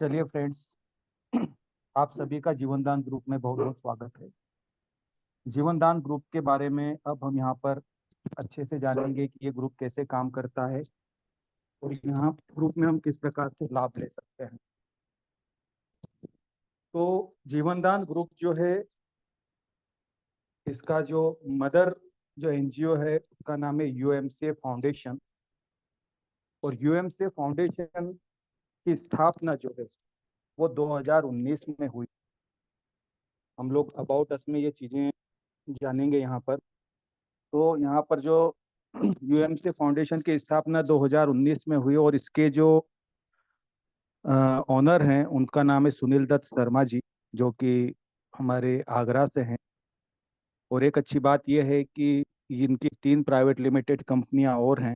चलिए फ्रेंड्स, आप सभी का जीवनदान ग्रुप में बहुत बहुत स्वागत है। जीवनदान ग्रुप के बारे में अब हम यहाँ पर अच्छे से जानेंगे कि ये ग्रुप कैसे काम करता है और यहाँ ग्रुप में हम किस प्रकार से लाभ ले सकते हैं। तो जीवनदान ग्रुप जो है, इसका जो मदर जो एनजीओ है उसका नाम है यूएमसीए फाउंडेशन। और यूएमसीए फाउंडेशन की स्थापना जो है वो 2019 में हुई। हम लोग अबाउट अस में ये चीज़ें जानेंगे यहाँ पर। तो यहाँ पर जो यूएमसी फाउंडेशन की स्थापना 2019 में हुई और इसके जो ऑनर हैं उनका नाम है सुनील दत्त शर्मा जी, जो कि हमारे आगरा से हैं। और एक अच्छी बात यह है कि इनकी 3 प्राइवेट लिमिटेड कंपनियां और हैं।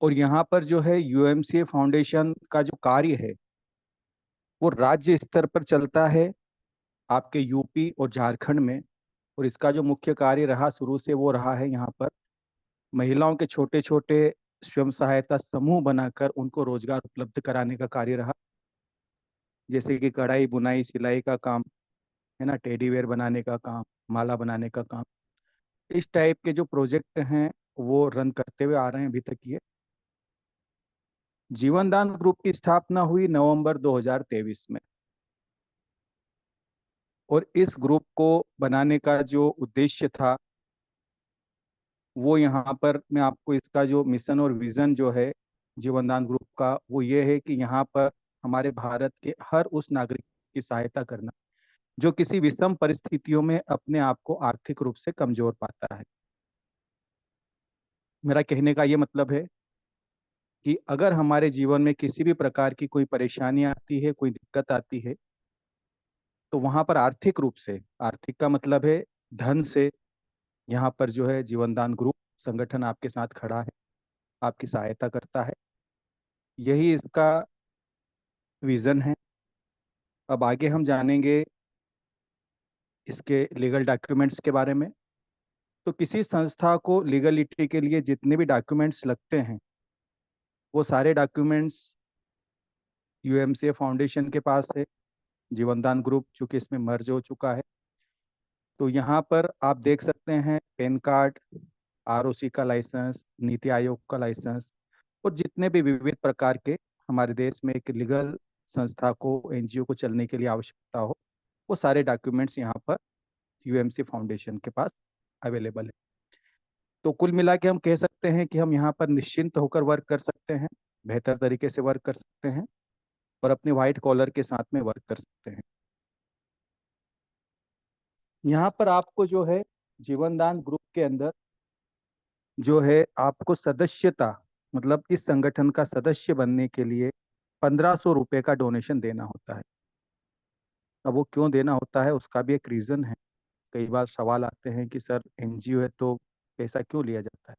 और यहाँ पर जो है यूएमसीए फाउंडेशन का जो कार्य है वो राज्य स्तर पर चलता है, आपके यूपी और झारखंड में। और इसका जो मुख्य कार्य रहा शुरू से वो रहा है यहाँ पर महिलाओं के छोटे छोटे स्वयं सहायता समूह बनाकर उनको रोजगार उपलब्ध कराने का कार्य रहा। जैसे कि कढ़ाई बुनाई सिलाई का काम है ना, टेडी वेयर बनाने का काम, माला बनाने का काम, इस टाइप के जो प्रोजेक्ट हैं वो रन करते हुए आ रहे हैं अभी तक ये। जीवनदान ग्रुप की स्थापना हुई नवंबर 2023 में। और इस ग्रुप को बनाने का जो उद्देश्य था वो यहाँ पर मैं आपको इसका जो मिशन और विजन जो है जीवनदान ग्रुप का वो ये है कि यहाँ पर हमारे भारत के हर उस नागरिक की सहायता करना जो किसी विषम परिस्थितियों में अपने आप को आर्थिक रूप से कमजोर पाता है। मेरा कहने का ये मतलब है कि अगर हमारे जीवन में किसी भी प्रकार की कोई परेशानी आती है, कोई दिक्कत आती है, तो वहां पर आर्थिक रूप से, आर्थिक का मतलब है धन से, यहाँ पर जो है जीवनदान ग्रुप संगठन आपके साथ खड़ा है, आपकी सहायता करता है। यही इसका विजन है। अब आगे हम जानेंगे इसके लीगल डॉक्यूमेंट्स के बारे में। तो किसी संस्था को लीगलिटी के लिए जितने भी डॉक्यूमेंट्स लगते हैं वो सारे डॉक्यूमेंट्स यूएमसीए फाउंडेशन के पास है। जीवनदान ग्रुप चूंकि इसमें मर्ज हो चुका है, तो यहाँ पर आप देख सकते हैं पैन कार्ड, आरओसी का लाइसेंस, नीति आयोग का लाइसेंस, और जितने भी विविध प्रकार के हमारे देश में एक लीगल संस्था को, एनजीओ को चलने के लिए आवश्यकता हो, वो सारे डॉक्यूमेंट्स यहाँ पर यूएमसी फाउंडेशन के पास अवेलेबल है। तो कुल मिला के हम कह सकते हैं कि हम यहाँ पर निश्चिंत होकर वर्क कर सकते हैं, बेहतर तरीके से वर्क कर सकते हैं और अपने वाइट कॉलर के साथ में वर्क कर सकते हैं। यहाँ पर आपको जो है जीवनदान ग्रुप के अंदर जो है आपको सदस्यता, मतलब इस संगठन का सदस्य बनने के लिए 1500 रुपये का डोनेशन देना होता है। अब वो क्यों देना होता है उसका भी एक रीज़न है। कई बार सवाल आते हैं कि सर एनजीओ है तो पैसा क्यों लिया जाता है।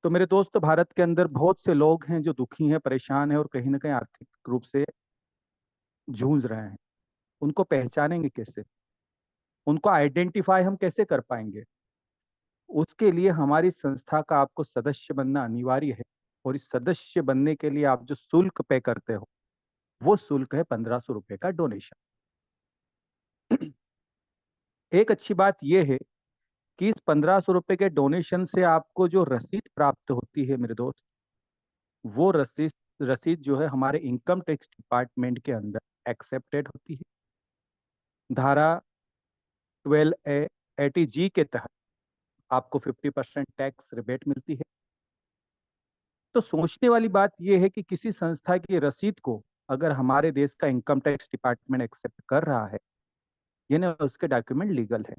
तो मेरे दोस्त, भारत के अंदर बहुत से लोग हैं जो दुखी हैं, परेशान हैं और कहीं ना कहीं आर्थिक रूप से जूझ रहे हैं। उनको पहचानेंगे कैसे, उनको आइडेंटिफाई हम कैसे कर पाएंगे? उसके लिए हमारी संस्था का आपको सदस्य बनना अनिवार्य है। और इस सदस्य बनने के लिए आप जो शुल्क पे करते हो वो शुल्क है 1500 रुपये का डोनेशन। एक अच्छी बात यह है कि इस 1500 रुपये के डोनेशन से आपको जो रसीद प्राप्त होती है मेरे दोस्त, वो रसीद रसीद जो है हमारे इनकम टैक्स डिपार्टमेंट के अंदर एक्सेप्टेड होती है। धारा 12A80G के तहत आपको 50% टैक्स रिबेट मिलती है। तो सोचने वाली बात यह है कि किसी संस्था की रसीद को अगर हमारे देश का इनकम टैक्स डिपार्टमेंट एक्सेप्ट कर रहा है, यानी उसके डॉक्यूमेंट लीगल है।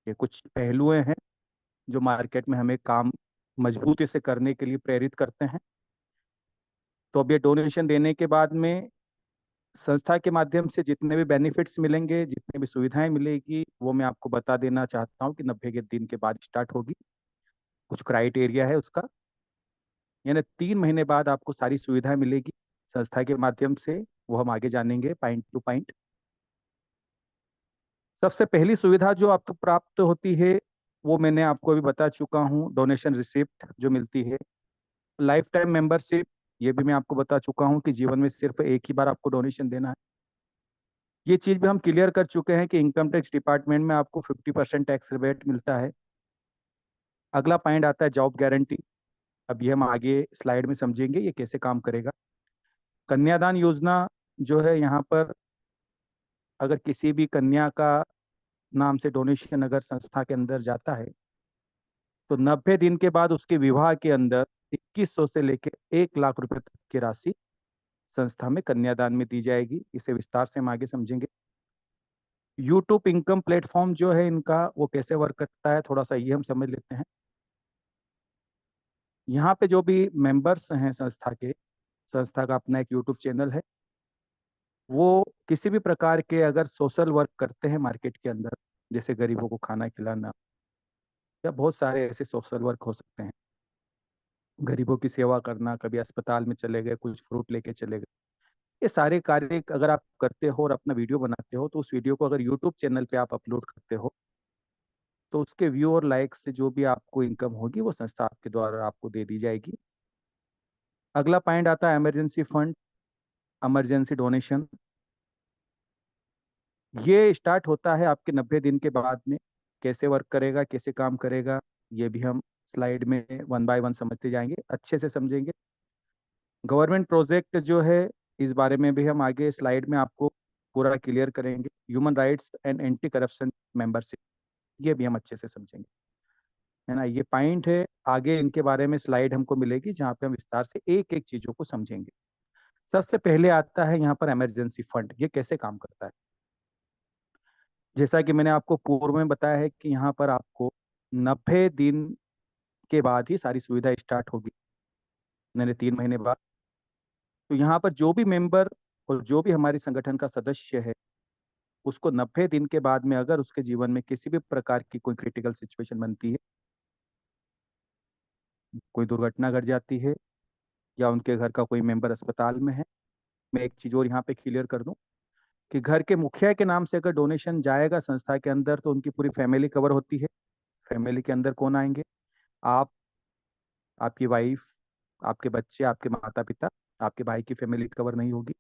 ये कुछ पहलुएं हैं जो मार्केट में हमें काम मजबूती से करने के लिए प्रेरित करते हैं। तो अब ये डोनेशन देने के बाद में संस्था के माध्यम से जितने भी बेनिफिट्स मिलेंगे, जितने भी सुविधाएं मिलेगी, वो मैं आपको बता देना चाहता हूँ कि 90 के दिन के बाद स्टार्ट होगी। कुछ क्राइटेरिया है उसका, यानी 3 महीने बाद आपको सारी सुविधाएं मिलेगी संस्था के माध्यम से। वो हम आगे जानेंगे पॉइंट टू पॉइंट। सबसे पहली सुविधा जो आपको प्राप्त होती है वो मैंने आपको अभी बता चुका हूँ, डोनेशन रिसिप्ट जो मिलती है। लाइफ टाइम मेंबरशिप ये भी मैं आपको बता चुका हूँ कि जीवन में सिर्फ एक ही बार आपको डोनेशन देना है। ये चीज भी हम क्लियर कर चुके हैं कि इनकम टैक्स डिपार्टमेंट में आपको 50% टैक्स रिबेट मिलता है। अगला पॉइंट आता है जॉब गारंटी। अब ये हम आगे स्लाइड में समझेंगे ये कैसे काम करेगा। कन्यादान योजना जो है यहाँ पर, अगर किसी भी कन्या का नाम से डोनेशन अगर संस्था के अंदर जाता है तो 90 दिन के बाद उसके विवाह के अंदर 2100 से लेकर 1 लाख रुपए तक की राशि संस्था में कन्यादान में दी जाएगी। इसे विस्तार से हम आगे समझेंगे। यूट्यूब इनकम प्लेटफॉर्म जो है इनका, वो कैसे वर्क करता है थोड़ा सा ये हम समझ लेते हैं। यहाँ पे जो भी मेंबर्स हैं संस्था के, संस्था का अपना एक यूट्यूब चैनल है। वो किसी भी प्रकार के अगर सोशल वर्क करते हैं मार्केट के अंदर, जैसे गरीबों को खाना खिलाना, या बहुत सारे ऐसे सोशल वर्क हो सकते हैं, गरीबों की सेवा करना, कभी अस्पताल में चले गए, कुछ फ्रूट लेके चले गए, ये सारे कार्य अगर आप करते हो और अपना वीडियो बनाते हो, तो उस वीडियो को अगर यूट्यूब चैनल पे आप अपलोड करते हो तो उसके व्यू और लाइक से जो भी आपको इनकम होगी वो संस्था आपके द्वारा आपको दे दी जाएगी। अगला पॉइंट आता है इमरजेंसी फंड, इमरजेंसी डोनेशन। ये स्टार्ट होता है आपके 90 दिन के बाद में। कैसे वर्क करेगा, कैसे काम करेगा, ये भी हम स्लाइड में वन बाय वन समझते जाएंगे, अच्छे से समझेंगे। गवर्नमेंट प्रोजेक्ट जो है, इस बारे में भी हम आगे स्लाइड में आपको पूरा क्लियर करेंगे। Human rights and anti corruption membership, ये भी हम अच्छे से समझेंगे, है ना। ये पॉइंट है, आगे इनके बारे में स्लाइड हमको मिलेगी जहाँ पे हम विस्तार से एक एक चीजों को समझेंगे। सबसे पहले आता है यहाँ पर इमरजेंसी फंड। ये कैसे काम करता है? जैसा कि मैंने आपको पूर्व में बताया है कि यहाँ पर आपको 90 दिन के बाद ही सारी सुविधा स्टार्ट होगी, यानी 3 महीने बाद। तो यहाँ पर जो भी मेंबर और जो भी हमारे संगठन का सदस्य है, उसको 90 दिन के बाद में अगर उसके जीवन में किसी भी प्रकार की कोई क्रिटिकल सिचुएशन बनती है, कोई दुर्घटना घट जाती है, या उनके घर का कोई मेंबर अस्पताल में है। मैं एक चीज और यहाँ पे क्लियर कर दूं कि घर के मुखिया के नाम से अगर डोनेशन जाएगा संस्था के अंदर तो उनकी पूरी फैमिली कवर होती है। फैमिली के अंदर कौन आएंगे? आप, आपकी वाइफ, आपके बच्चे, आपके माता पिता, आपके भाई की फैमिली कवर नहीं होगी।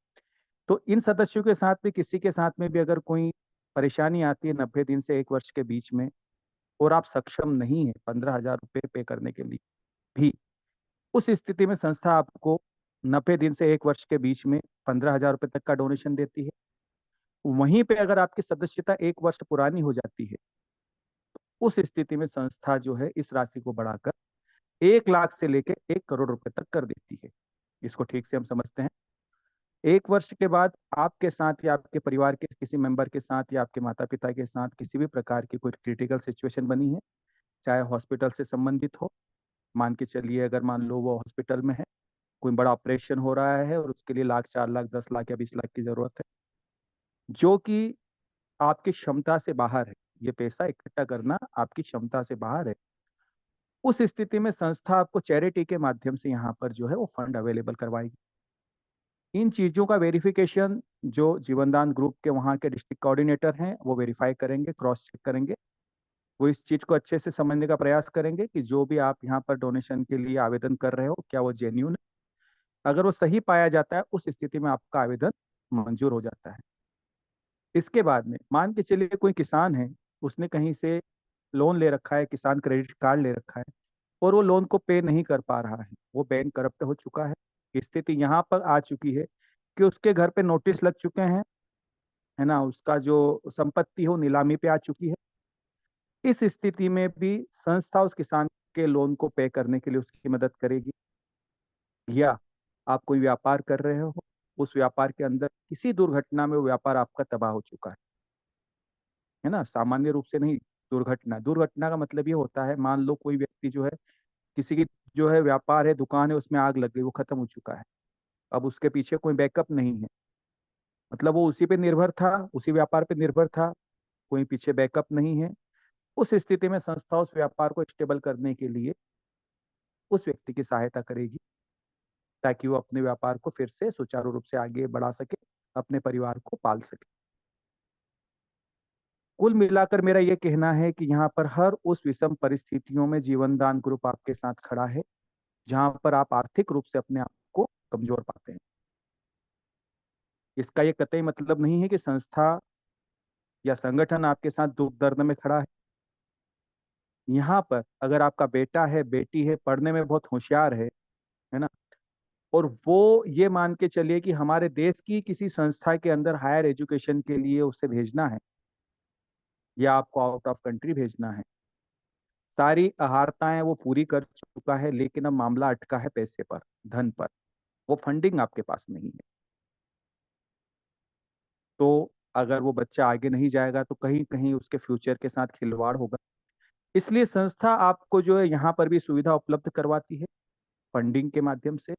तो इन सदस्यों के साथ भी, किसी के साथ में भी अगर कोई परेशानी आती है 90 दिन से 1 वर्ष के बीच में, और आप सक्षम नहीं है 15,000 रुपये पे करने के लिए भी, उस स्थिति में संस्था आपको 90 दिन से 1 वर्ष के बीच में 15,000 रुपये तक का डोनेशन देती है। वहीं पे अगर आपकी सदस्यता 1 वर्ष पुरानी हो जाती है, उस स्थिति में संस्था जो है इस राशि को बढ़ाकर 1 लाख से लेकर 1 करोड़ रुपए तक कर देती है। इसको ठीक से हम समझते हैं। 1 वर्ष के बाद आपके साथ या आपके परिवार के किसी मेंबर के साथ या आपके माता पिता के साथ किसी भी प्रकार की कोई क्रिटिकल सिचुएशन बनी है, चाहे हॉस्पिटल से संबंधित हो, मान के चलिए अगर मान लो वो हॉस्पिटल में है, कोई बड़ा ऑपरेशन हो रहा है और उसके लिए लाख, 4 लाख, 10 लाख या 20 लाख की जरूरत है, जो कि आपकी क्षमता से बाहर है, ये पैसा इकट्ठा करना आपकी क्षमता से बाहर है, उस स्थिति में संस्था आपको चैरिटी के माध्यम से यहाँ पर जो है वो फंड अवेलेबल करवाएगी। इन चीजों का वेरिफिकेशन जो जीवनदान ग्रुप के वहाँ के डिस्ट्रिक्ट कोऑर्डिनेटर हैं वो वेरीफाई करेंगे, क्रॉस चेक करेंगे। वो इस चीज को अच्छे से समझने का प्रयास करेंगे कि जो भी आप यहाँ पर डोनेशन के लिए आवेदन कर रहे हो क्या वो जेन्यून है। अगर वो सही पाया जाता है, उस स्थिति में आपका आवेदन मंजूर हो जाता है। इसके बाद में मान के चलिए कोई किसान है, उसने कहीं से लोन ले रखा है, किसान क्रेडिट कार्ड ले रखा है, और वो लोन को पे नहीं कर पा रहा है, वो बैंक करप्ट हो चुका है। स्थिति यहाँ पर आ चुकी है कि उसके घर पे नोटिस लग चुके हैं, है ना, उसका जो संपत्ति है वो नीलामी पे आ चुकी है। इस स्थिति में भी संस्था उस किसान के लोन को पे करने के लिए उसकी मदद करेगी। या आप कोई व्यापार कर रहे हो, उस व्यापार के अंदर किसी दुर्घटना में वो व्यापार आपका तबाह हो चुका है ना, सामान्य रूप से नहीं, दुर्घटना। दुर्घटना का मतलब ये होता है, मान लो कोई व्यक्ति जो है, किसी की जो है व्यापार है, दुकान है, उसमें आग लग गई, वो खत्म हो चुका है, अब उसके पीछे कोई बैकअप नहीं है, मतलब वो उसी पे निर्भर था, उसी व्यापार पे निर्भर था, कोई पीछे बैकअप नहीं है। उस स्थिति में संस्था उस व्यापार को स्टेबल करने के लिए उस व्यक्ति की सहायता करेगी, ताकि वो अपने व्यापार को फिर से सुचारू रूप से आगे बढ़ा सके, अपने परिवार को पाल सके। कुल मिलाकर मेरा ये कहना है कि यहाँ पर हर उस विषम परिस्थितियों में जीवनदान ग्रुप आपके साथ खड़ा है, जहाँ पर आप आर्थिक रूप से अपने आप को कमजोर पाते हैं। इसका ये कतई मतलब नहीं है कि संस्था या संगठन आपके साथ दुख दर्द में खड़ा है। यहाँ पर अगर आपका बेटा है, बेटी है, पढ़ने में बहुत होशियार है ना, और वो ये मान के चलिए कि हमारे देश की किसी संस्था के अंदर हायर एजुकेशन के लिए उसे भेजना है या आपको आउट ऑफ कंट्री भेजना है, सारी अहारताएं वो पूरी कर चुका है, लेकिन अब मामला अटका है पैसे पर, धन पर। वो फंडिंग आपके पास नहीं है। तो अगर वो बच्चा आगे नहीं जाएगा तो कहीं कहीं उसके फ्यूचर के साथ खिलवाड़ होगा। इसलिए संस्था आपको जो है यहाँ पर भी सुविधा उपलब्ध करवाती है, फंडिंग के माध्यम से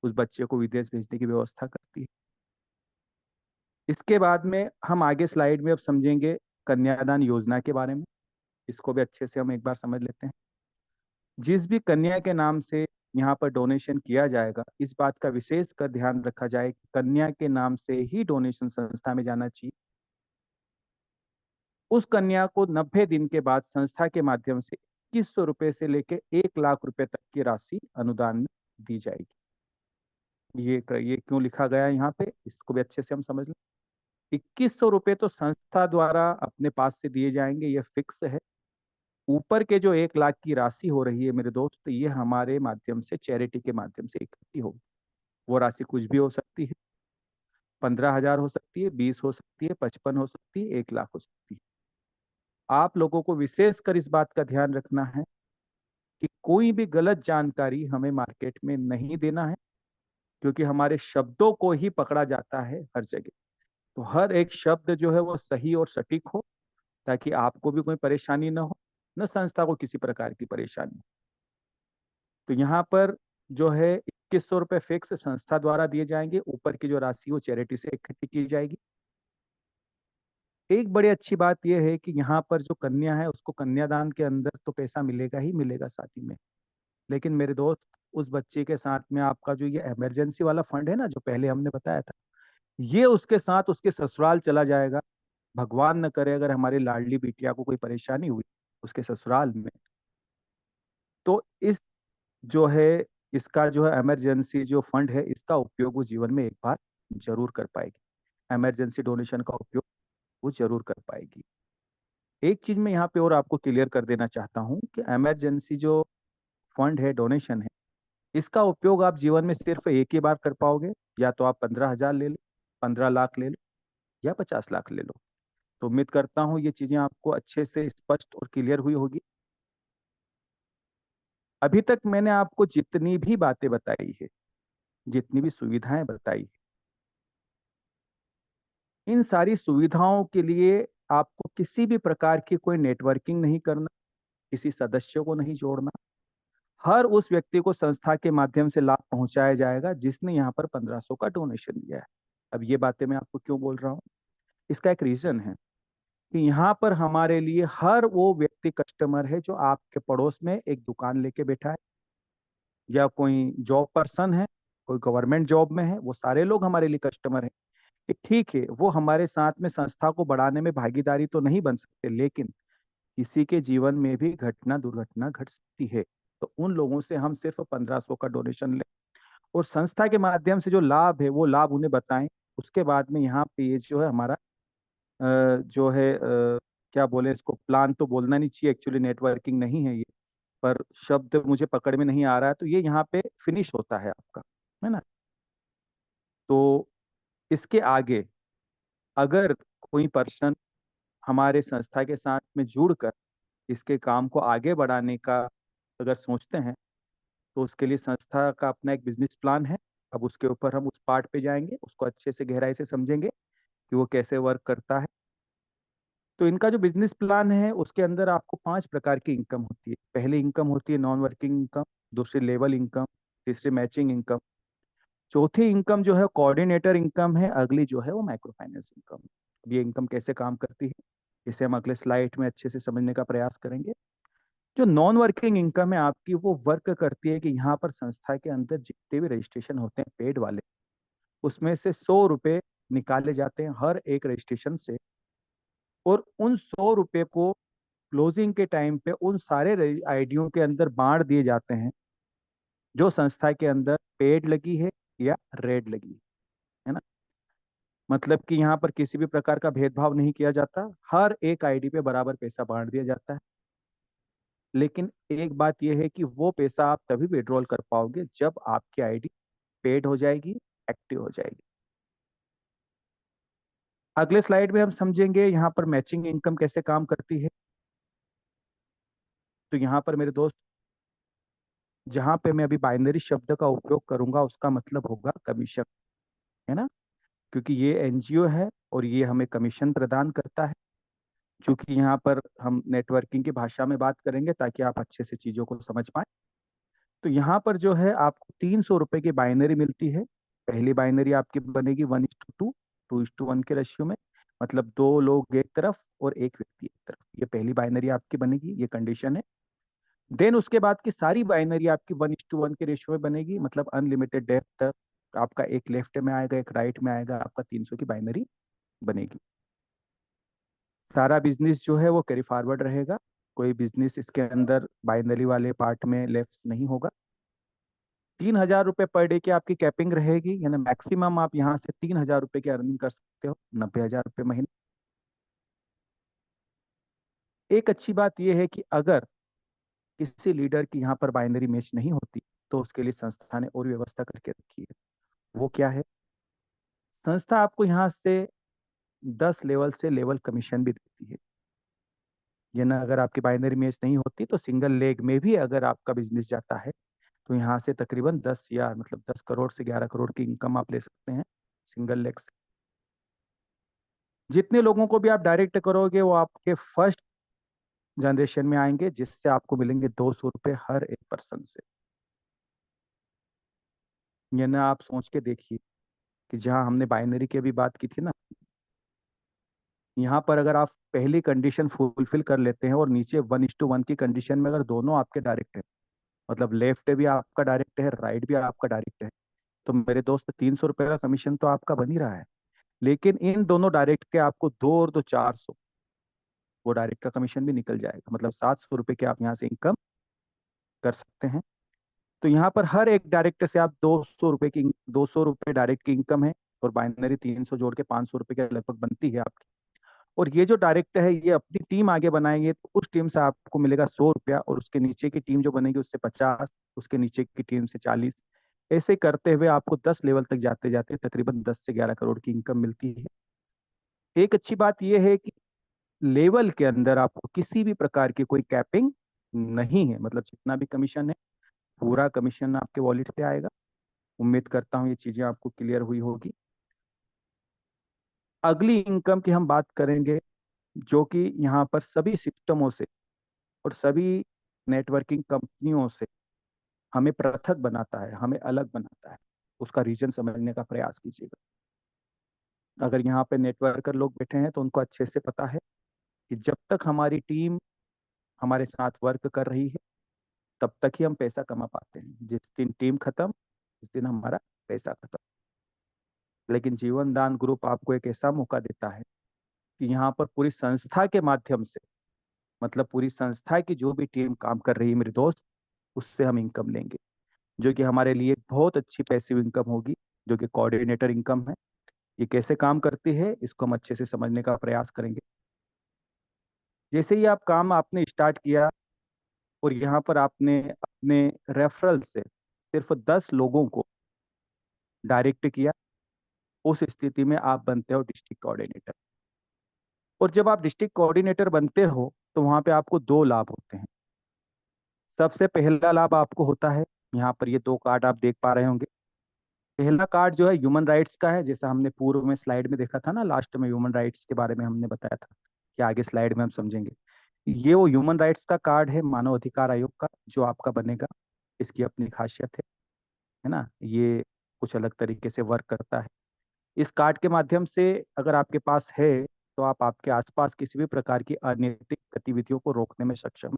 उस बच्चे को विदेश भेजने की व्यवस्था करती है। इसके बाद में हम आगे स्लाइड में अब समझेंगे कन्यादान योजना के बारे में। इसको भी अच्छे से हम एक बार समझ लेते हैं। जिस भी कन्या के नाम से यहाँ पर डोनेशन किया जाएगा, इस बात का विशेष कर ध्यान रखा जाए कि कन्या के नाम से ही डोनेशन संस्था में जाना चाहिए। उस कन्या को 90 दिन के बाद संस्था के माध्यम से 2100 रुपए से लेकर 1 लाख रुपए तक की राशि अनुदान में दी जाएगी। ये क्यों लिखा गया है यहाँ पे, इसको भी अच्छे से हम समझ लें। 2100 रुपए तो संस्था द्वारा अपने पास से दिए जाएंगे, ये फिक्स है। ऊपर के जो 1 लाख की राशि हो रही है मेरे दोस्त, ये हमारे माध्यम से, चैरिटी के माध्यम से इकट्ठी होगी। वो राशि कुछ भी हो सकती है, 15,000 हो सकती है, 20 हो सकती है, 55 हो सकती है, 1 लाख हो सकती है। आप लोगों को विशेष कर इस बात का ध्यान रखना है कि कोई भी गलत जानकारी हमें मार्केट में नहीं देना है, क्योंकि हमारे शब्दों को ही पकड़ा जाता है हर जगह। तो हर एक शब्द जो है वो सही और सटीक हो, ताकि आपको भी कोई परेशानी ना हो, न संस्था को किसी प्रकार की परेशानी। तो यहाँ पर जो है 2100 रुपए फिक्स संस्था द्वारा दिए जाएंगे, ऊपर की जो राशि वो चैरिटी से इकट्ठी की जाएगी। एक बड़ी अच्छी बात यह है कि यहाँ पर जो कन्या है उसको कन्यादान के अंदर तो पैसा मिलेगा ही मिलेगा शादी में, लेकिन मेरे दोस्त, उस बच्चे के साथ में आपका जो ये इमरजेंसी वाला फंड है ना, जो पहले हमने बताया था, ये उसके साथ उसके ससुराल चला जाएगा। भगवान न करे अगर हमारी लाडली बिटिया को कोई परेशानी हुई उसके ससुराल में, तो इस जो है इसका जो है इमरजेंसी जो फंड है, इसका उपयोग वो जीवन में एक बार जरूर कर पाएगी। इमरजेंसी डोनेशन का उपयोग वो जरूर कर पाएगी। एक चीज मैं यहाँ पे और आपको क्लियर कर देना चाहता हूँ कि इमरजेंसी जो फंड है, डोनेशन है, इसका उपयोग आप जीवन में सिर्फ एक ही बार कर पाओगे। या तो आप 15,000 ले लो, 15 लाख ले लो, या 50 लाख ले लो। तो उम्मीद करता हूँ ये चीजें आपको अच्छे से स्पष्ट और क्लियर हुई होगी। अभी तक मैंने आपको जितनी भी बातें बताई है, जितनी भी सुविधाएं बताई है, इन सारी सुविधाओं के लिए आपको किसी भी प्रकार की कोई नेटवर्किंग नहीं करना, किसी सदस्य को नहीं जोड़ना। हर उस व्यक्ति को संस्था के माध्यम से लाभ पहुंचाया जाएगा जिसने यहाँ पर 1500 का डोनेशन दिया है। अब ये बातें मैं आपको क्यों बोल रहा हूँ, इसका एक रीजन है कि यहाँ पर हमारे लिए हर वो व्यक्ति कस्टमर है जो आपके पड़ोस में एक दुकान लेके बैठा है, या कोई जॉब पर्सन है, कोई गवर्नमेंट जॉब में है, वो सारे लोग हमारे लिए कस्टमर हैं। कि ठीक है, वो हमारे साथ में संस्था को बढ़ाने में भागीदारी तो नहीं बन सकते, लेकिन किसी के जीवन में भी घटना दुर्घटना घट सकती है। तो उन लोगों से हम सिर्फ 1500 का डोनेशन लें और संस्था के माध्यम से जो लाभ है वो लाभ उन्हें बताएं। उसके बाद में यहाँ पे ये जो है हमारा जो है क्या बोले इसको, प्लान तो बोलना नहीं चाहिए, एक्चुअली नेटवर्किंग नहीं है ये, पर शब्द मुझे पकड़ में नहीं आ रहा है, तो ये यहाँ पे फिनिश होता है आपका, है ना। तो इसके आगे अगर कोई पर्सन हमारे संस्था के साथ में जुड़कर इसके काम को आगे बढ़ाने का अगर सोचते हैं, तो उसके लिए संस्था का अपना एक बिजनेस प्लान है। अब उसके ऊपर हम उस पार्ट पे जाएंगे, उसको अच्छे से गहराई से समझेंगे कि वो कैसे वर्क करता है। तो इनका जो बिजनेस प्लान है उसके अंदर आपको 5 प्रकार की इनकम होती है। पहली इनकम होती है नॉन वर्किंग इनकम, दूसरी लेवल इनकम, तीसरी मैचिंग इनकम, चौथी इनकम जो है कोऑर्डिनेटर इनकम है, अगली जो है वो माइक्रो फाइनेंस इनकम। अब ये इनकम कैसे काम करती है इसे हम अगले स्लाइड में अच्छे से समझने का प्रयास करेंगे। जो नॉन वर्किंग इनकम है आपकी, वो वर्क करती है कि यहाँ पर संस्था के अंदर जितने भी रजिस्ट्रेशन होते हैं पेड वाले, उसमें से 100 रुपए निकाले जाते हैं हर एक रजिस्ट्रेशन से, और उन 100 रुपए को क्लोजिंग के टाइम पे उन सारे आईडियों के अंदर बांट दिए जाते हैं जो संस्था के अंदर पेड लगी है या रेड लगी है ना। मतलब कि यहाँ पर किसी भी प्रकार का भेदभाव नहीं किया जाता, हर एक आईडी पे बराबर पैसा बांट दिया जाता है। लेकिन एक बात यह है कि वो पैसा आप तभी विड्रॉल कर पाओगे जब आपकी आईडी पेड हो जाएगी, एक्टिव हो जाएगी। अगले स्लाइड में हम समझेंगे यहाँ पर मैचिंग इनकम कैसे काम करती है। तो यहाँ पर मेरे दोस्त, जहाँ पे मैं अभी बाइनरी शब्द का उपयोग करूंगा उसका मतलब होगा कमीशन, है ना। क्योंकि ये एनजीओ है और ये हमें कमीशन प्रदान करता है। चूंकि यहाँ पर हम नेटवर्किंग की भाषा में बात करेंगे ताकि आप अच्छे से चीजों को समझ पाए। तो यहाँ पर जो है आपको 300 रुपए की बाइनरी मिलती है। पहली बाइनरी आपकी बनेगी 1:2, 2:1 के रेशियो में। मतलब दो लोग एक तरफ और एक व्यक्ति एक तरफ, ये पहली बाइनरी आपकी बनेगी, ये कंडीशन है। देन उसके बाद की सारी बाइनरी आपकी 1:1 के रेशियो में बनेगी, मतलब अनलिमिटेड डेप्थ तक आपका एक लेफ्ट में आएगा एक राइट में आएगा, आपका 300 की बाइनरी बनेगी। सारा बिजनेस जो है वो कैरी फॉरवर्ड रहेगा, कोई बिजनेस इसके अंदर बाइनरी वाले पार्ट में लेफ्ट नहीं होगा। 3,000 रुपये पर डे की आपकी कैपिंग रहेगी, यानी मैक्सिमम आप यहाँ से 3,000 रुपये की अर्निंग कर सकते हो, 90,000 रुपये महीने। एक अच्छी बात यह है कि अगर किसी लीडर की यहाँ पर बाइनरी मैच नहीं होती तो उसके लिए संस्था ने और व्यवस्था करके रखी है। वो क्या है? संस्था आपको यहाँ से 10 लेवल से लेवल कमीशन भी देती है। ये ना, अगर आपकी बाइनरी मैच नहीं होती तो सिंगल लेग में भी अगर आपका बिजनेस जाता है तो यहाँ से तकरीबन 10 या मतलब 10 करोड़ से 11 करोड़ की इनकम आप ले सकते हैं सिंगल लेग से। जितने लोगों को भी आप डायरेक्ट करोगे वो आपके फर्स्ट जनरेशन में आएंगे, जिससे आपको मिलेंगे 200 रुपये हर एक पर्सन से। ये ना, आप सोच के देखिए कि जहां हमने बाइनरी की अभी बात की थी ना, यहाँ पर अगर आप पहली कंडीशन फुलफिल कर लेते हैं और नीचे 1:1 की कंडीशन में अगर दोनों आपके डायरेक्ट है, मतलब लेफ्ट भी आपका डायरेक्ट है राइट भी आपका डायरेक्ट है, तो मेरे दोस्त 300 रुपये का कमीशन तो आपका बन ही रहा है। लेकिन इन दोनों डायरेक्ट के आपको दो और दो 400, वो डायरेक्ट का कमीशन भी निकल जाएगा, मतलब 700 रुपये की आप यहाँ से इनकम कर सकते हैं। तो यहाँ पर हर एक डायरेक्ट से आप 200 रुपये की, 200 रुपये डायरेक्ट की इनकम है, और बाइनरी 300 जोड़ के 500 रुपये के लगभग बनती है आपकी। और ये जो डायरेक्ट है ये अपनी टीम आगे बनाएंगे तो उस टीम से आपको मिलेगा 100 रुपया, और उसके नीचे की टीम जो बनेगी उससे 50, उसके नीचे की टीम से 40। ऐसे करते हुए आपको 10 लेवल तक जाते जाते तकरीबन 10 से 11 करोड़ की इनकम मिलती है। एक अच्छी बात यह है कि लेवल के अंदर आपको किसी भी प्रकार की कोई कैपिंग नहीं है, मतलब जितना भी कमीशन है पूरा कमीशन आपके वॉलेट पे आएगा। उम्मीद करता हूँ ये चीजें आपको क्लियर हुई होगी। अगली इनकम की हम बात करेंगे, जो कि यहाँ पर सभी सिस्टमों से और सभी नेटवर्किंग कंपनियों से हमें पृथक बनाता है, हमें अलग बनाता है। उसका रीजन समझने का प्रयास कीजिएगा। अगर यहाँ पे नेटवर्कर लोग बैठे हैं तो उनको अच्छे से पता है कि जब तक हमारी टीम हमारे साथ वर्क कर रही है तब तक ही हम पैसा कमा पाते हैं। जिस दिन टीम खत्म उस दिन हमारा पैसा खत्म। लेकिन जीवन दान ग्रुप आपको एक ऐसा मौका देता है कि यहाँ पर पूरी संस्था के माध्यम से, मतलब पूरी संस्था की जो भी टीम काम कर रही है मेरे दोस्त, उससे हम इनकम लेंगे, जो कि हमारे लिए एक बहुत अच्छी पैसिव इनकम होगी, जो कि कोऑर्डिनेटर इनकम है। ये कैसे काम करती है इसको हम अच्छे से समझने का प्रयास करेंगे। जैसे ही आप काम आपने स्टार्ट किया और यहाँ पर आपने अपने रेफरल से सिर्फ 10 लोगों को डायरेक्ट किया, उस स्थिति में आप बनते हो डिस्ट्रिक्ट कोऑर्डिनेटर। और जब आप डिस्ट्रिक्ट कोऑर्डिनेटर बनते हो तो वहां पे आपको दो लाभ होते हैं। सबसे पहला लाभ आपको होता है, यहाँ पर ये दो कार्ड आप देख पा रहे होंगे। पहला कार्ड जो है ह्यूमन राइट्स का है, जैसा हमने पूर्व में स्लाइड में देखा था ना, लास्ट में ह्यूमन राइट्स के बारे में हमने बताया था कि आगे स्लाइड में हम समझेंगे। ये वो ह्यूमन राइट्स का कार्ड है मानव अधिकार आयोग का, जो आपका बनेगा। इसकी अपनी खासियत है ना, ये कुछ अलग तरीके से वर्क करता है। इस कार्ड के माध्यम से अगर आपके पास है तो आप आपके आसपास किसी भी प्रकार की अनैतिक गतिविधियों को रोकने में सक्षम हैं,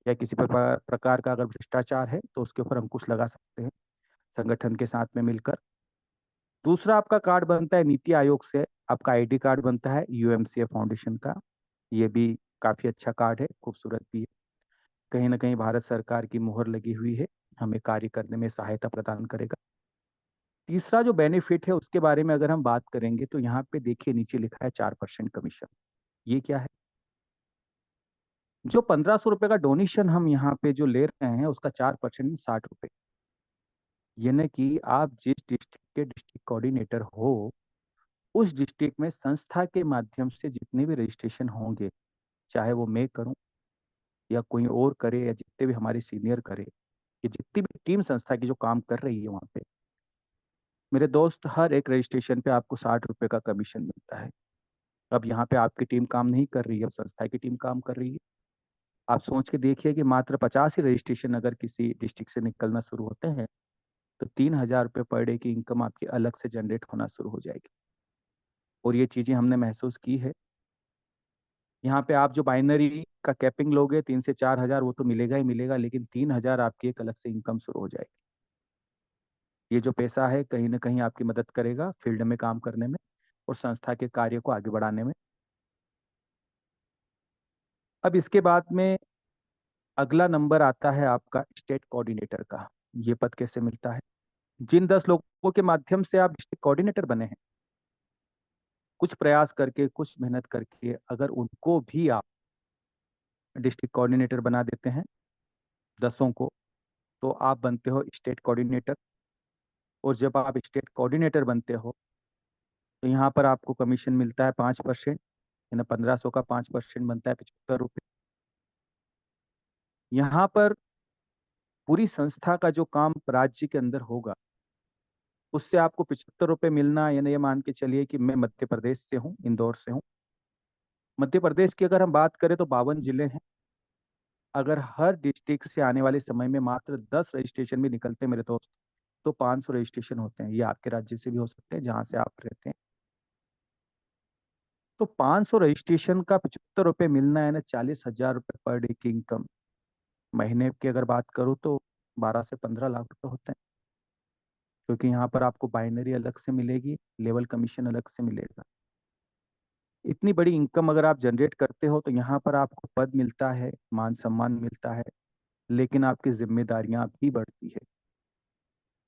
या किसी प्रकार का अगर भ्रष्टाचार है तो उसके ऊपर अंकुश लगा सकते हैं संगठन के साथ में मिलकर। दूसरा आपका कार्ड बनता है नीति आयोग से, आपका आईडी कार्ड बनता है यूएमसीए फाउंडेशन का। ये भी काफी अच्छा कार्ड है, खूबसूरत भी है। कहीं ना कहीं भारत सरकार की मुहर लगी हुई है, हमें कार्य करने में सहायता प्रदान करेगा। तीसरा जो बेनिफिट है उसके बारे में अगर हम बात करेंगे तो यहाँ पे देखिए नीचे लिखा है 4% कमीशन। ये क्या है? जो 1500 रुपए का डोनेशन हम यहाँ पे जो ले रहे हैं उसका 4% 60 रुपए। यानी कि आप जिस डिस्ट्रिक्ट के डिस्ट्रिक्ट कोऑर्डिनेटर हो, उस डिस्ट्रिक्ट में संस्था के माध्यम से जितने भी रजिस्ट्रेशन होंगे, चाहे वो मैं करूं या कोई और करे या जितने भी हमारे सीनियर करे, ये जितनी भी टीम संस्था की जो काम कर रही है वहाँ पे, मेरे दोस्त, हर एक रजिस्ट्रेशन पे आपको 60 रुपए का कमीशन मिलता है। अब यहाँ पे आपकी टीम काम नहीं कर रही है, अब संस्था की टीम काम कर रही है। आप सोच के देखिए कि मात्र 50 ही रजिस्ट्रेशन अगर किसी डिस्ट्रिक्ट से निकलना शुरू होते हैं तो 3000 रुपये पर डे की इनकम आपकी अलग से जनरेट होना शुरू हो जाएगी। और ये चीज़ें हमने महसूस की है। यहाँ पे आप जो बाइनरी का कैपिंग लोगे 3 से 4 हजार, वो तो मिलेगा ही मिलेगा, लेकिन 3 हजार आपकी एक अलग से इनकम शुरू हो जाएगी। ये जो पैसा है कहीं ना कहीं आपकी मदद करेगा फील्ड में काम करने में और संस्था के कार्य को आगे बढ़ाने में। अब इसके बाद में अगला नंबर आता है आपका स्टेट कोऑर्डिनेटर का। ये पद कैसे मिलता है? जिन 10 लोगों के माध्यम से आप डिस्ट्रिक्ट कोऑर्डिनेटर बने हैं, कुछ प्रयास करके, कुछ मेहनत करके अगर उनको भी आप डिस्ट्रिक्ट कोऑर्डिनेटर बना देते हैं, 10 को, तो आप बनते हो स्टेट कोऑर्डिनेटर। और जब आप स्टेट कोऑर्डिनेटर बनते हो तो यहाँ पर आपको कमीशन मिलता है 5%, यानी 1500 का 5% बनता है 75 रुपये। यहाँ पर पूरी संस्था का जो काम राज्य के अंदर होगा उससे आपको 75 रुपये मिलना, यानी ये मान के चलिए कि मैं मध्य प्रदेश से हूँ, इंदौर से हूँ। मध्य प्रदेश की अगर हम बात करें तो 52 जिले हैं। अगर हर डिस्ट्रिक्ट से आने वाले समय में मात्र 10 रजिस्ट्रेशन भी निकलते हैं मेरे दोस्त, तो 500 रजिस्ट्रेशन होते हैं। ये आपके राज्य से भी हो सकते हैं जहां से आप रहते हैं। तो 500 रजिस्ट्रेशन का 75 रुपये मिलना है ना, 40 हजार रुपये पर डे की इनकम। महीने की अगर बात करूँ तो 12 से 15 लाख रुपए होते हैं, क्योंकि यहाँ पर आपको बाइनरी अलग से मिलेगी, लेवल कमीशन अलग से मिलेगा। इतनी बड़ी इनकम अगर आप जनरेट करते हो तो यहाँ पर आपको पद मिलता है, मान सम्मान मिलता है, लेकिन आपकी जिम्मेदारियां भी बढ़ती है।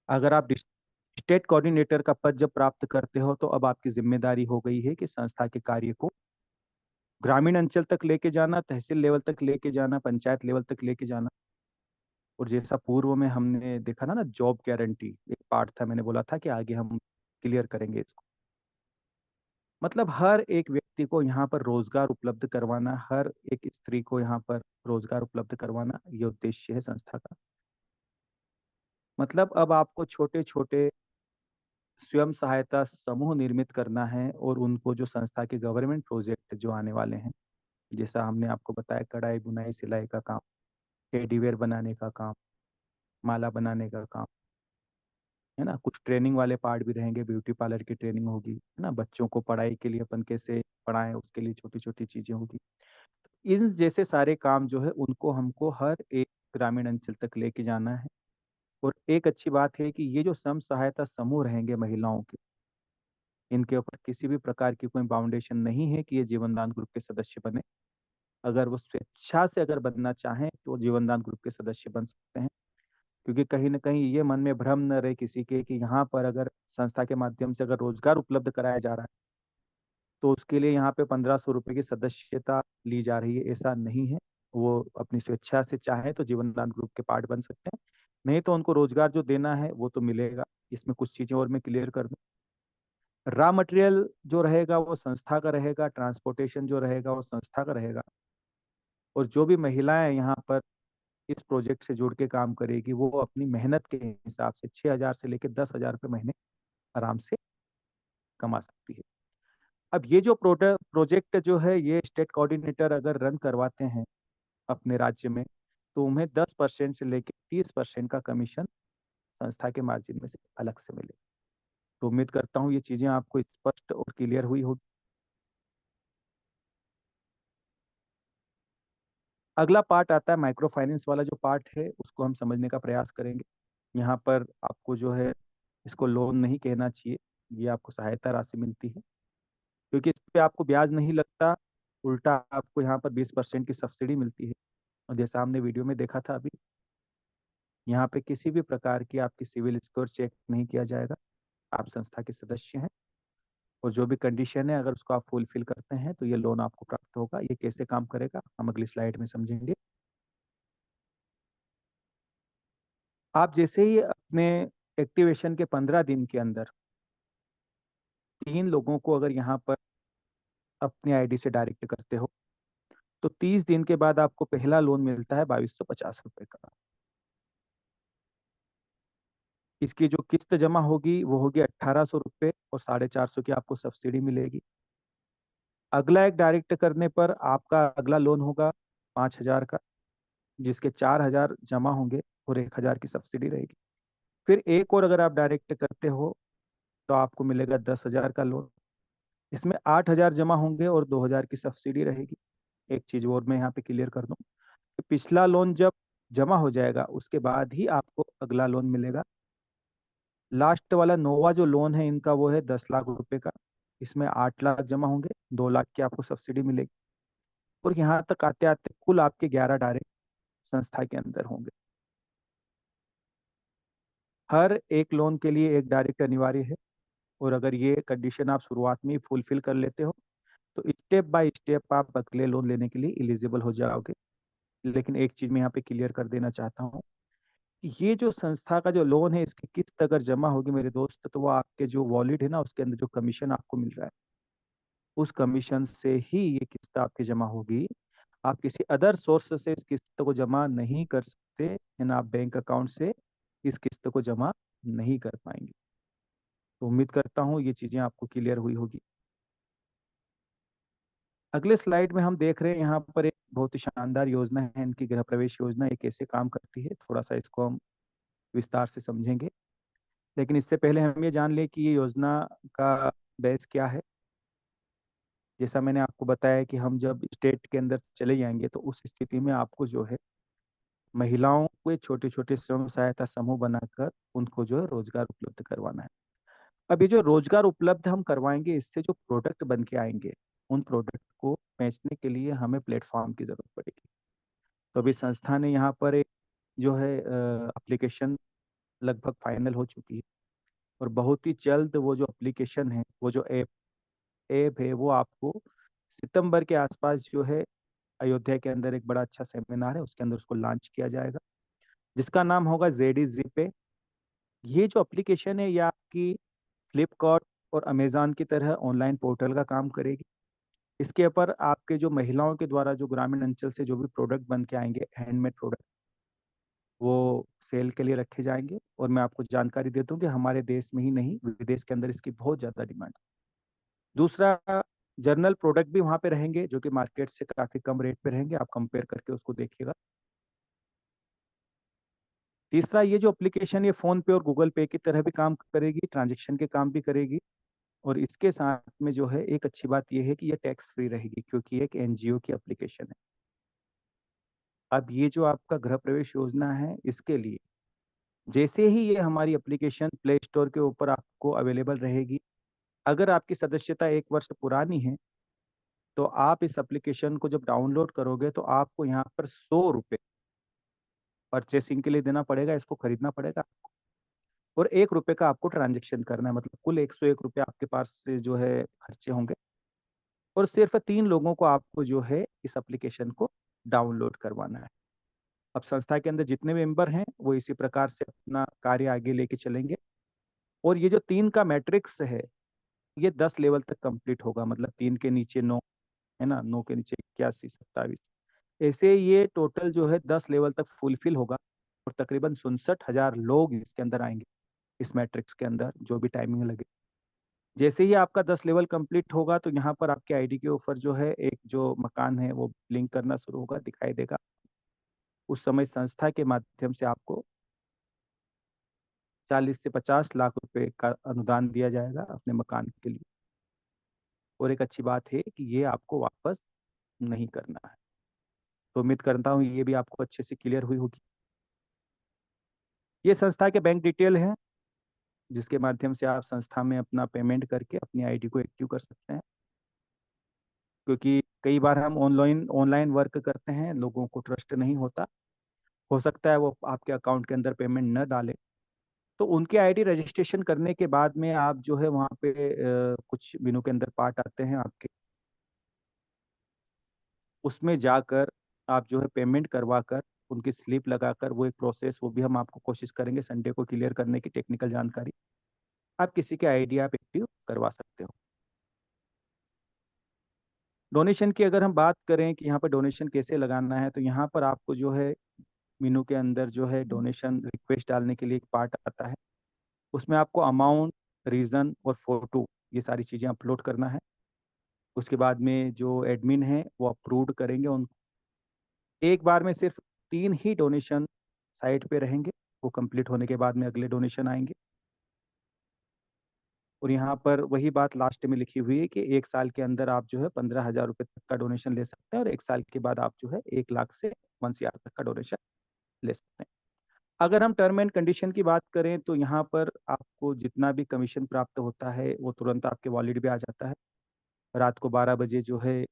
अगर आप स्टेट कोऑर्डिनेटर का पद जब प्राप्त करते हो तो अब आपकी जिम्मेदारी हो गई है कि संस्था के कार्य को ग्रामीण अंचल तक लेके जाना, तहसील लेवल तक लेके जाना, पंचायत लेवल तक लेके जाना। और जैसा पूर्व में हमने देखा था ना, जॉब गारंटी एक पार्ट था, मैंने बोला था कि आगे हम क्लियर करेंगे इसको। मतलब हर एक व्यक्ति को यहाँ पर रोजगार उपलब्ध करवाना, हर एक स्त्री को यहाँ पर रोजगार उपलब्ध करवाना, ये उद्देश्य है संस्था का। मतलब अब आपको छोटे छोटे स्वयं सहायता समूह निर्मित करना है और उनको जो संस्था के गवर्नमेंट प्रोजेक्ट जो आने वाले हैं, जैसा हमने आपको बताया, कढ़ाई बुनाई सिलाई का काम, टेडीवेयर बनाने का काम, माला बनाने का काम, है ना, कुछ ट्रेनिंग वाले पार्ट भी रहेंगे, ब्यूटी पार्लर की ट्रेनिंग होगी, है ना, बच्चों को पढ़ाई के लिए अपन कैसे पढ़ाएं उसके लिए छोटी छोटी चीजें होगी। इन जैसे सारे काम जो है उनको हमको हर एक ग्रामीण अंचल तक लेके जाना है। और एक अच्छी बात है कि ये जो स्वयं सहायता समूह रहेंगे महिलाओं के, इनके ऊपर किसी भी प्रकार की कोई बाउंडेशन नहीं है कि ये जीवनदान ग्रुप के सदस्य बने। अगर वो स्वेच्छा से अगर बनना चाहें तो जीवनदान ग्रुप के सदस्य बन सकते हैं। क्योंकि कहीं ना कहीं ये मन में भ्रम न रहे किसी के कि यहाँ पर अगर संस्था के माध्यम से अगर रोजगार उपलब्ध कराया जा रहा है तो उसके लिए यहाँ पे 1500 रुपये की सदस्यता ली जा रही है, ऐसा नहीं है। वो अपनी स्वेच्छा से चाहे तो जीवनदान ग्रुप के पार्ट बन सकते हैं, नहीं तो उनको रोजगार जो देना है वो तो मिलेगा। इसमें कुछ चीजें और मैं क्लियर कर दूं। रॉ मटेरियल जो रहेगा वो संस्था का रहेगा, ट्रांसपोर्टेशन जो रहेगा वो संस्था का रहेगा। और जो भी महिलाएं यहाँ पर इस प्रोजेक्ट से जुड़ के काम करेगी वो अपनी मेहनत के हिसाब से 6 हजार से लेकर 10 हजार रुपये महीने आराम से कमा सकती है। अब ये जो प्रोजेक्ट जो है ये स्टेट कोऑर्डिनेटर अगर रन करवाते हैं अपने राज्य में, तो उन्हें 10% से लेकर 30% का कमीशन संस्था के मार्जिन में से अलग से मिले। तो उम्मीद करता हूँ ये चीजें आपको स्पष्ट और क्लियर हुई होगी। अगला पार्ट आता है माइक्रो फाइनेंस वाला, जो पार्ट है उसको हम समझने का प्रयास करेंगे। यहाँ पर आपको जो है, इसको लोन नहीं कहना चाहिए, ये आपको सहायता राशि मिलती है, क्योंकि इस पे आपको ब्याज नहीं लगता, उल्टा आपको यहाँ पर 20% की सब्सिडी मिलती है। और जैसा हमने वीडियो में देखा था अभी, यहाँ पे किसी भी प्रकार की आपकी सिविल स्कोर चेक नहीं किया जाएगा। आप संस्था के सदस्य हैं और जो भी कंडीशन है अगर उसको आप फुलफिल करते हैं तो ये लोन आपको प्राप्त होगा। ये कैसे काम करेगा हम अगली स्लाइड में समझेंगे। आप जैसे ही अपने एक्टिवेशन के 15 दिन के अंदर 3 लोगों को अगर यहाँ पर अपनी आईडी से डायरेक्ट करते हो तो 30 दिन के बाद आपको पहला लोन मिलता है 2250 रुपए का। इसकी जो किस्त जमा होगी वो होगी 1800 रुपये और 450 की आपको सब्सिडी मिलेगी। अगला एक डायरेक्ट करने पर आपका अगला लोन होगा 5000 का, जिसके 4000 जमा होंगे और 1000 की सब्सिडी रहेगी। फिर एक और अगर आप डायरेक्ट करते हो तो आपको मिलेगा 10,000 का लोन। इसमें 8,000 जमा होंगे और 2,000 की सब्सिडी रहेगी। एक चीज और मैं यहाँ पे क्लियर कर दूं कि पिछला लोन जब जमा हो जाएगा उसके बाद ही आपको अगला लोन मिलेगा। लास्ट वाला नोवा जो लोन है इनका वो है 10 लाख रुपए का। इसमें 8 लाख जमा होंगे, 2 लाख की आपको सब्सिडी मिलेगी और यहाँ तक आते आते कुल आपके 11 डायरेक्ट संस्था के अंदर होंगे। हर एक लोन के लिए एक डायरेक्ट अनिवार्य है और अगर ये कंडीशन आप शुरुआत में ही फुलफिल कर लेते हो तो स्टेप बाय स्टेप आप अगले लोन लेने के लिए एलिजिबल हो जाओगे। लेकिन एक चीज मैं यहाँ पे क्लियर कर देना चाहता हूँ कि ये जो संस्था का जो लोन है इसकी किस्त अगर जमा होगी मेरे दोस्त तो वो आपके जो वॉलेट है ना उसके अंदर जो कमीशन आपको मिल रहा है उस कमीशन से ही ये किस्त आपकी जमा होगी। आप किसी अदर सोर्स से इस किस्त को जमा नहीं कर सकते है ना, आप बैंक अकाउंट से इस किस्त को जमा नहीं कर पाएंगे। तो उम्मीद करता हूँ ये चीजें आपको क्लियर हुई होगी। अगले स्लाइड में हम देख रहे हैं यहाँ पर एक बहुत ही शानदार योजना है इनकी गृह प्रवेश योजना। ये कैसे काम करती है थोड़ा सा इसको हम विस्तार से समझेंगे। लेकिन इससे पहले हम ये जान लें कि ये योजना का बेस क्या है। जैसा मैंने आपको बताया कि हम जब स्टेट के अंदर चले जाएंगे तो उस स्थिति में आपको जो है महिलाओं को छोटे छोटे स्वयं सहायता समूह बनाकर उनको जो है रोजगार उपलब्ध करवाना है। अब ये जो रोजगार उपलब्ध हम करवाएंगे इससे जो प्रोडक्ट बन के आएंगे उन प्रोडक्ट को बेचने के लिए हमें प्लेटफॉर्म की जरूरत पड़ेगी। तो अभी संस्था ने यहाँ पर एक जो है एप्लीकेशन लगभग फाइनल हो चुकी है और बहुत ही जल्द वो जो एप्लीकेशन है वो जो ऐप है वो आपको सितंबर के आसपास जो है अयोध्या के अंदर एक बड़ा अच्छा सेमिनार है उसके अंदर उसको लॉन्च किया जाएगा जिसका नाम होगा जेडी जी पे। ये जो एप्लीकेशन है ये आपकी फ्लिपकार्ट और अमेजॉन की तरह ऑनलाइन पोर्टल का काम करेगी। इसके ऊपर आपके जो महिलाओं के द्वारा जो ग्रामीण अंचल से जो भी प्रोडक्ट बन के आएंगे हैंडमेड प्रोडक्ट वो सेल के लिए रखे जाएंगे। और मैं आपको जानकारी देता हूँ कि हमारे देश में ही नहीं विदेश के अंदर इसकी बहुत ज़्यादा डिमांड है। दूसरा, जर्नल प्रोडक्ट भी वहाँ पे रहेंगे जो कि मार्केट से काफ़ी कम रेट पे रहेंगे, आप कंपेयर करके उसको देखिएगा। तीसरा, ये जो एप्लीकेशन ये फ़ोन पे और गूगल पे की तरह भी काम करेगी, ट्रांजैक्शन के काम भी करेगी और इसके साथ में जो है एक अच्छी बात ये है कि ये टैक्स फ्री रहेगी क्योंकि ये एक एनजीओ की एप्लीकेशन है। अब ये जो आपका गृह प्रवेश योजना है इसके लिए जैसे ही ये हमारी एप्लीकेशन प्ले स्टोर के ऊपर आपको अवेलेबल रहेगी, अगर आपकी सदस्यता 1 वर्ष पुरानी है तो आप इस एप्लीकेशन को जब डाउनलोड करोगे तो आपको यहाँ पर 100 रुपये परचेसिंग के लिए देना पड़ेगा, इसको खरीदना पड़ेगा और 1 रुपये का आपको ट्रांजेक्शन करना है। मतलब कुल 101 रुपये आपके पास से जो है खर्चे होंगे और सिर्फ 3 लोगों को आपको जो है इस एप्लीकेशन को डाउनलोड करवाना है। अब संस्था के अंदर जितने मेंबर हैं वो इसी प्रकार से अपना कार्य आगे लेके चलेंगे और ये जो 3 का मैट्रिक्स है ये 10 लेवल तक कंप्लीट होगा। मतलब 3 के नीचे 9 है ना, 9 के नीचे 81, 27 ऐसे ये टोटल जो है 10 लेवल तक फुलफिल होगा और तकरीबन 67,000 लोग इसके अंदर आएंगे इस मैट्रिक्स के अंदर जो भी टाइमिंग लगे। जैसे ही आपका 10 लेवल कंप्लीट होगा तो यहाँ पर आपके आईडी के ऊपर जो है एक जो मकान है वो ब्लिंक करना शुरू होगा, दिखाई देगा। उस समय संस्था के माध्यम से आपको 40 से 50 लाख रुपए का अनुदान दिया जाएगा अपने मकान के लिए। और एक अच्छी बात है कि ये आपको वापस नहीं करना है। तो उम्मीद करता हूँ ये भी आपको अच्छे से क्लियर हुई होगी। ये संस्था के बैंक डिटेल हैं जिसके माध्यम से आप संस्था में अपना पेमेंट करके अपनी आईडी को एक्टिव कर सकते हैं। क्योंकि कई बार हम ऑनलाइन ऑनलाइन वर्क करते हैं, लोगों को ट्रस्ट नहीं होता, हो सकता है वो आपके अकाउंट के अंदर पेमेंट न डाले। तो उनके आईडी रजिस्ट्रेशन करने के बाद में आप जो है वहाँ पे कुछ दिनों के अंदर पार्ट आते हैं आपके, उसमें जाकर आप जो है पेमेंट करवा कर उनकी स्लिप लगाकर वो एक प्रोसेस, वो भी हम आपको कोशिश करेंगे संडे को क्लियर करने की टेक्निकल जानकारी, आप किसी के आईडी आप एक्टिव करवा सकते हो। डोनेशन की अगर हम बात करें कि यहाँ पर डोनेशन कैसे लगाना है, तो यहाँ पर आपको जो है मेनू के अंदर जो है डोनेशन रिक्वेस्ट डालने के लिए एक पार्ट आता है, उसमें आपको अमाउंट, रीज़न और फोटो, ये सारी चीज़ें अपलोड करना है। उसके बाद में जो एडमिन है वो अप्रूव्ड करेंगे उन, एक बार में सिर्फ 3 ही डोनेशन साइट पे रहेंगे, वो कंप्लीट होने के बाद में अगले डोनेशन आएँगे। और यहाँ पर वही बात लास्ट में लिखी हुई है कि 1 साल के अंदर आप जो है 15,000 रुपए तक का डोनेशन ले सकते हैं और 1 साल के बाद आप जो है 1 लाख से 1 सीआर तक का डोनेशन ले सकते हैं। अगर हम टर्म एंड कंडीशन की बात करें तो यहाँ पर आपको जितना भी कमीशन प्राप्त होता है वो तुरंत आपके वॉलेट में आ जाता है। रात को 12 बजे जो है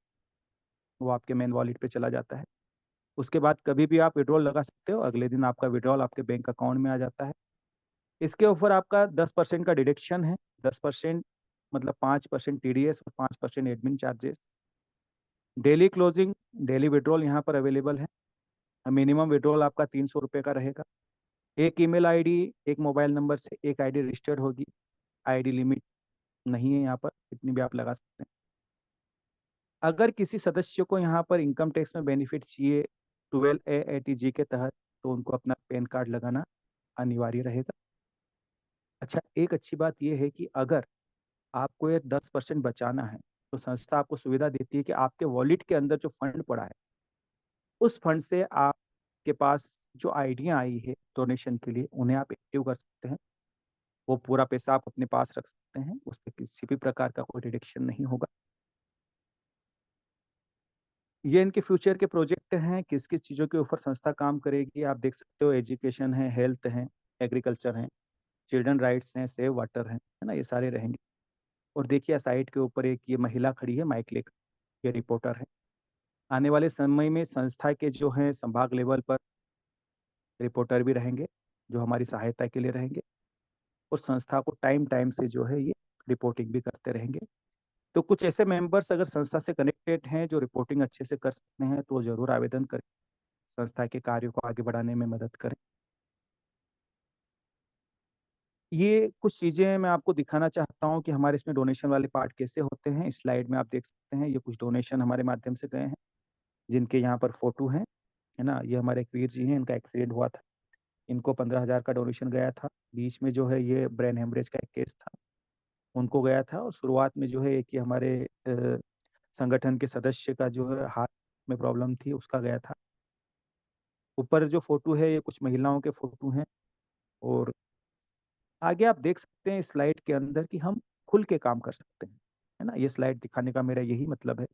वो आपके मेन वॉलेट पे चला जाता है। उसके बाद कभी भी आप विड्रॉल लगा सकते हो, अगले दिन आपका विड्रॉल आपके बैंक अकाउंट में आ जाता है। इसके ऊपर आपका 10% का डिडक्शन है, 10% मतलब 5% टीडीएस और 5% admin charges. Daily closing, daily withdrawal यहाँ पर अवेलेबल है। मिनिमम विड्रॉल आपका 300 रुपये का रहेगा। एक ईमेल आईडी, एक मोबाइल नंबर से एक आईडी रजिस्टर्ड होगी। आईडी लिमिट नहीं है यहाँ पर, कितनी भी आप लगा सकते हैं। अगर किसी सदस्य को यहाँ पर इनकम टैक्स में बेनिफिट चाहिए 12A ATG के तहत, तो उनको अपना पैन कार्ड लगाना अनिवार्य रहेगा। अच्छा, एक अच्छी बात ये है कि अगर आपको ये 10% बचाना है, तो संस्था आपको सुविधा देती है कि आपके वॉलेट के अंदर जो फंड पड़ा है, उस फंड से आपके पास जो आइडिया आई है डोनेशन के लिए, उन्हें आप एक्टिव कर सकते हैं। वो पूरा पैसा आप अपने पास रख सकते हैं, उस पे किसी भी प्रकार का कोई डिडक्शन नहीं होगा। ये इनके फ्यूचर के प्रोजेक्ट हैं, किस-किस चीज़ों के ऊपर संस्था काम करेगी, आप देख सकते हो एजुकेशन है, हेल्थ है, एग्रीकल्चर है, चिल्ड्रन राइट्स हैं, सेव वाटर है ना? ये सारे रहेंगे। और देखिए साइट के ऊपर एक ये महिला खड़ी है माइक लेकर, ये रिपोर्टर है। आने वाले समय में संस्था के जो हैं संभाग लेवल पर रिपोर्टर भी रहेंगे, जो हमारी सहायता के लिए रहेंगे और संस्था को टाइम-टाइम से जो है ये रिपोर्टिंग भी करते रहेंगे। तो कुछ ऐसे मेंबर्स अगर संस्था से कनेक्टेड हैं जो रिपोर्टिंग अच्छे से कर सकते हैं, तो वो ज़रूर आवेदन करें, संस्था के कार्यों को आगे बढ़ाने में मदद करें। ये कुछ चीज़ें मैं आपको दिखाना चाहता हूँ कि हमारे इसमें डोनेशन वाले पार्ट कैसे होते हैं। इस स्लाइड में आप देख सकते हैं, ये कुछ डोनेशन हमारे माध्यम से गए हैं, जिनके यहाँ पर फ़ोटो हैं, है ना? ये हमारे एक वीर जी हैं, इनका एक्सीडेंट हुआ था। इनको 15,000 का डोनेशन गया था। बीच में जो है ये ब्रेन हेमरेज का एक केस था, उनको गया था और शुरुआत में जो है एक ये हमारे संगठन के सदस्य का जो है हाथ में प्रॉब्लम थी, उसका गया था। ऊपर जो फ़ोटो है ये कुछ महिलाओं के फ़ोटो हैं और आगे आप देख सकते हैं इस स्लाइड के अंदर कि हम खुल के काम कर सकते हैं, है ना? ये स्लाइड दिखाने का मेरा यही मतलब है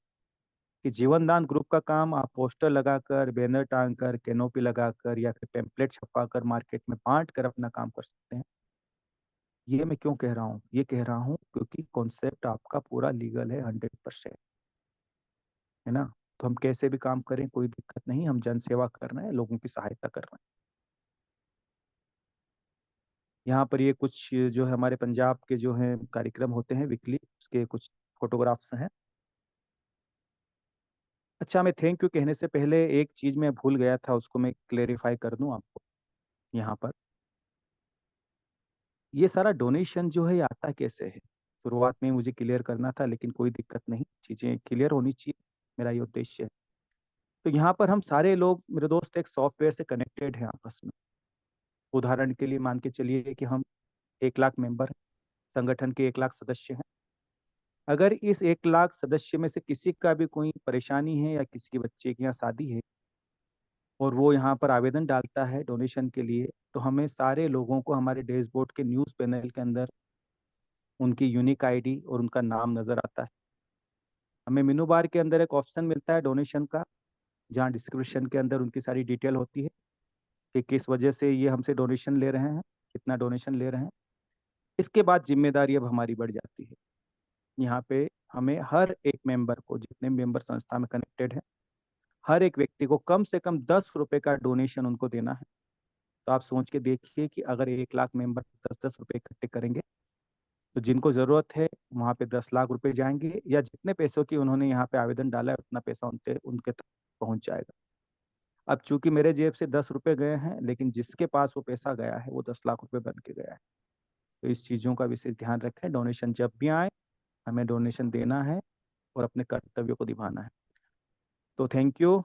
कि जीवन दान ग्रुप का काम आप पोस्टर लगाकर, बैनर टाँग कर, कैनोपी लगाकर या फिर पैम्पलेट छपवाकर मार्केट में बाँट कर अपना काम कर सकते हैं। ये मैं क्यों कह रहा हूँ? ये कह रहा हूँ क्योंकि कॉन्सेप्ट आपका पूरा लीगल है 100%, है ना? तो हम कैसे भी काम करें कोई दिक्कत नहीं, हम जन सेवा कर रहे हैं, लोगों की सहायता कर रहे हैं। यहाँ पर ये कुछ जो है हमारे पंजाब के जो हैं कार्यक्रम होते हैं वीकली, उसके कुछ फ़ोटोग्राफ्स हैं। अच्छा, मैं थैंक यू कहने से पहले एक चीज़ मैं भूल गया था, उसको मैं क्लेरिफ़ाई कर दूँ आपको यहाँ पर। ये सारा डोनेशन जो है ये आता कैसे है? शुरुआत में मुझे क्लियर करना था लेकिन कोई दिक्कत नहीं, चीज़ें क्लियर होनी चाहिए, मेरा ये उद्देश्य है। तो यहाँ पर हम सारे लोग मेरे दोस्त एक सॉफ्टवेयर से कनेक्टेड हैं आपस में। उदाहरण के लिए मान के चलिए कि हम 1 लाख मेंबर हैं, संगठन के 1 लाख सदस्य हैं। अगर इस 1 लाख सदस्य में से किसी का भी कोई परेशानी है या किसी के बच्चे की यहाँ शादी है और वो यहाँ पर आवेदन डालता है डोनेशन के लिए, तो हमें सारे लोगों को हमारे डैशबोर्ड के न्यूज़ पैनल के अंदर उनकी यूनिक आईडी और उनका नाम नज़र आता है। हमें मेनू बार के अंदर एक ऑप्शन मिलता है डोनेशन का, जहाँ डिस्क्रिप्शन के अंदर उनकी सारी डिटेल होती है कि किस वजह से ये हमसे डोनेशन ले रहे हैं, कितना डोनेशन ले रहे हैं। इसके बाद ज़िम्मेदारी अब हमारी बढ़ जाती है। यहाँ पे हमें हर एक मेंबर को, जितने मेंबर संस्था में कनेक्टेड हैं, हर एक व्यक्ति को कम से कम ₹10 का डोनेशन उनको देना है। तो आप सोच के देखिए कि अगर 1 लाख मेंबर 10-10 रुपए इकट्ठे करेंगे तो जिनको जरूरत है वहां पे 10 लाख रुपए जाएंगे, या जितने पैसों की उन्होंने यहाँ पे आवेदन डाला है उतना पैसा उनके उनके तक पहुंच जाएगा। अब चूंकि मेरे जेब से 10 रुपए गए हैं, लेकिन जिसके पास वो पैसा गया है वो 10 लाख रुपए बन के गया है। तो इस चीजों का विशेष ध्यान रखें। डोनेशन जब भी आए हमें डोनेशन देना है और अपने कर्तव्यों को निभाना है। तो थैंक यू।